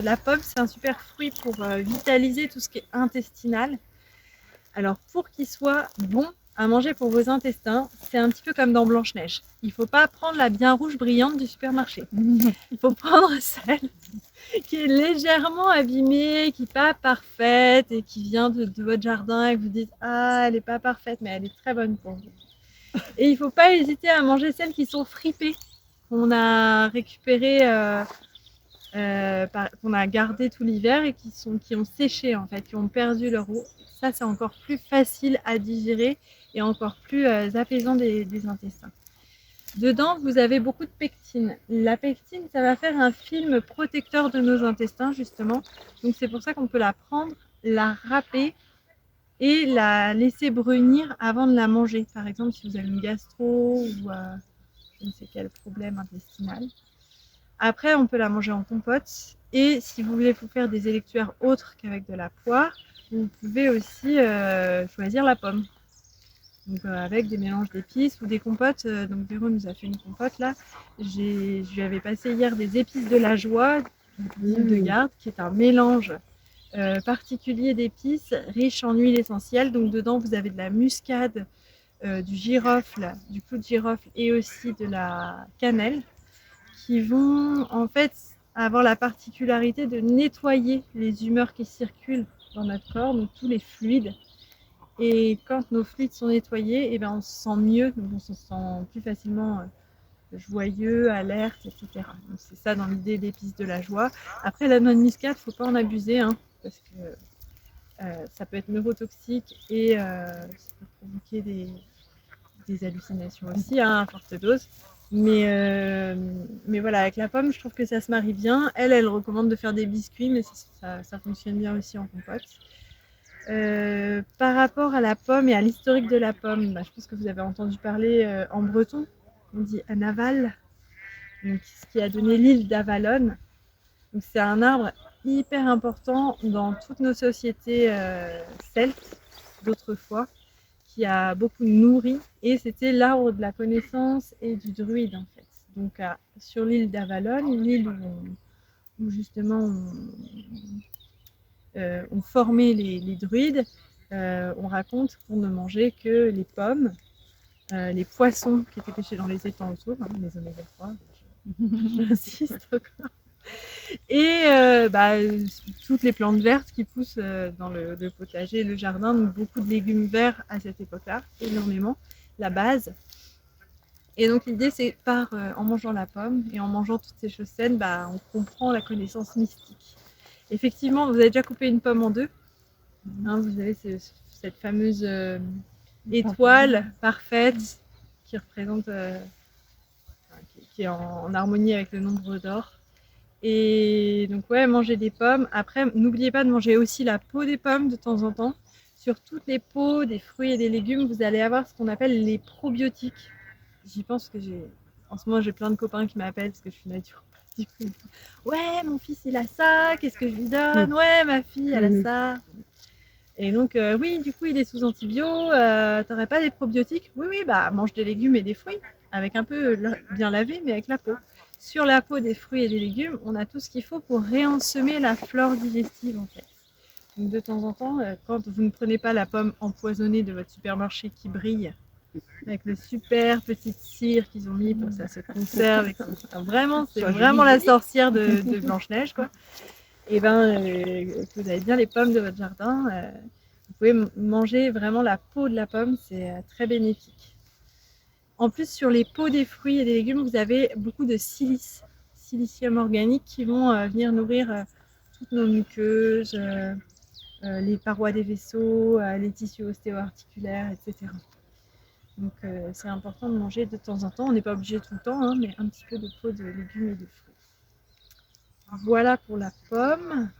La pomme, c'est un super fruit pour vitaliser tout ce qui est intestinal. Alors, pour qu'il soit bon à manger pour vos intestins, c'est un petit peu comme dans Blanche-Neige. Il ne faut pas prendre la bien rouge brillante du supermarché. Il faut prendre celle qui est légèrement abîmée, qui n'est pas parfaite et qui vient de votre jardin et que vous dites « Ah, elle n'est pas parfaite, mais elle est très bonne pour vous. » Et il ne faut pas hésiter à manger celles qui sont fripées, qu'on a récupérées, qu'on a gardées tout l'hiver et qui ont séché en fait, qui ont perdu leur eau. Ça, c'est encore plus facile à digérer et encore plus apaisant des intestins. Dedans, vous avez beaucoup de pectine. La pectine, ça va faire un film protecteur de nos intestins, justement. Donc, c'est pour ça qu'on peut la prendre, la râper et la laisser brunir avant de la manger. Par exemple, si vous avez une gastro ou je ne sais quel problème intestinal. Après, on peut la manger en compote. Et si vous voulez vous faire des électuaires autres qu'avec de la poire, vous pouvez aussi choisir la pomme. Donc avec des mélanges d'épices ou des compotes. Donc Véro nous a fait une compote là. Je lui avais passé hier des épices de la joie, d'huile de garde, qui est un mélange particulier d'épices, riche en huile essentielle. Donc dedans vous avez de la muscade, du girofle, du clou de girofle et aussi de la cannelle, qui vont en fait avoir la particularité de nettoyer les humeurs qui circulent dans notre corps, donc tous les fluides. Et quand nos fluides sont nettoyés, et ben on se sent mieux, donc on se sent plus facilement joyeux, alerte, etc. Donc c'est ça dans l'idée d'épices de la joie. Après, la noix de muscade, faut pas en abuser, hein, parce que ça peut être neurotoxique et ça peut provoquer des hallucinations aussi, hein, à forte dose. Mais voilà, avec la pomme, je trouve que ça se marie bien. Elle recommande de faire des biscuits, mais ça fonctionne bien aussi en compote. Par rapport à la pomme et à l'historique de la pomme, je pense que vous avez entendu parler en breton, on dit Anaval, donc ce qui a donné l'île d'Avalon. Donc c'est un arbre hyper important dans toutes nos sociétés celtes d'autrefois, qui a beaucoup nourri, et c'était l'arbre de la connaissance et du druide en fait. Donc sur l'île d'Avalon, l'île où justement on formait les druides, on raconte qu'on ne mangeait que les pommes, les poissons qui étaient pêchés dans les étangs autour, hein, les oméga 3, j'insiste encore. Et toutes les plantes vertes qui poussent dans le potager, le jardin, donc beaucoup de légumes verts à cette époque-là, énormément, la base. Et donc l'idée c'est en mangeant la pomme et en mangeant toutes ces choses saines, on comprend la connaissance mystique. Effectivement, vous avez déjà coupé une pomme en deux, hein, vous avez cette fameuse étoile parfaite qui représente, qui est en harmonie avec le nombre d'or. Et donc ouais, manger des pommes. Après, n'oubliez pas de manger aussi la peau des pommes de temps en temps. Sur toutes les peaux des fruits et des légumes, vous allez avoir ce qu'on appelle les probiotiques. J'y pense que en ce moment j'ai plein de copains qui m'appellent parce que je suis naturopathe. Ouais, mon fils il a ça, qu'est-ce que je lui donne? Ouais, ma fille elle a ça. Et donc oui, du coup il est sous antibio, t'aurais pas des probiotiques? Oui, mange des légumes et des fruits, avec un peu bien lavé, mais avec la peau. Sur la peau des fruits et des légumes, on a tout ce qu'il faut pour réensemer la flore digestive en fait. Donc de temps en temps, quand vous ne prenez pas la pomme empoisonnée de votre supermarché qui brille, avec le super petite cire qu'ils ont mis pour que ça se conserve, et c'est vraiment la sorcière de Blanche-Neige, quoi. Et que vous avez bien les pommes de votre jardin, vous pouvez manger vraiment la peau de la pomme, c'est très bénéfique. En plus, sur les peaux des fruits et des légumes, vous avez beaucoup de silicium organique qui vont venir nourrir toutes nos muqueuses, les parois des vaisseaux, les tissus ostéo-articulaires, etc. Donc c'est important de manger de temps en temps. On n'est pas obligé tout le temps, hein, mais un petit peu de peau de légumes et de fruits. Voilà pour la pomme.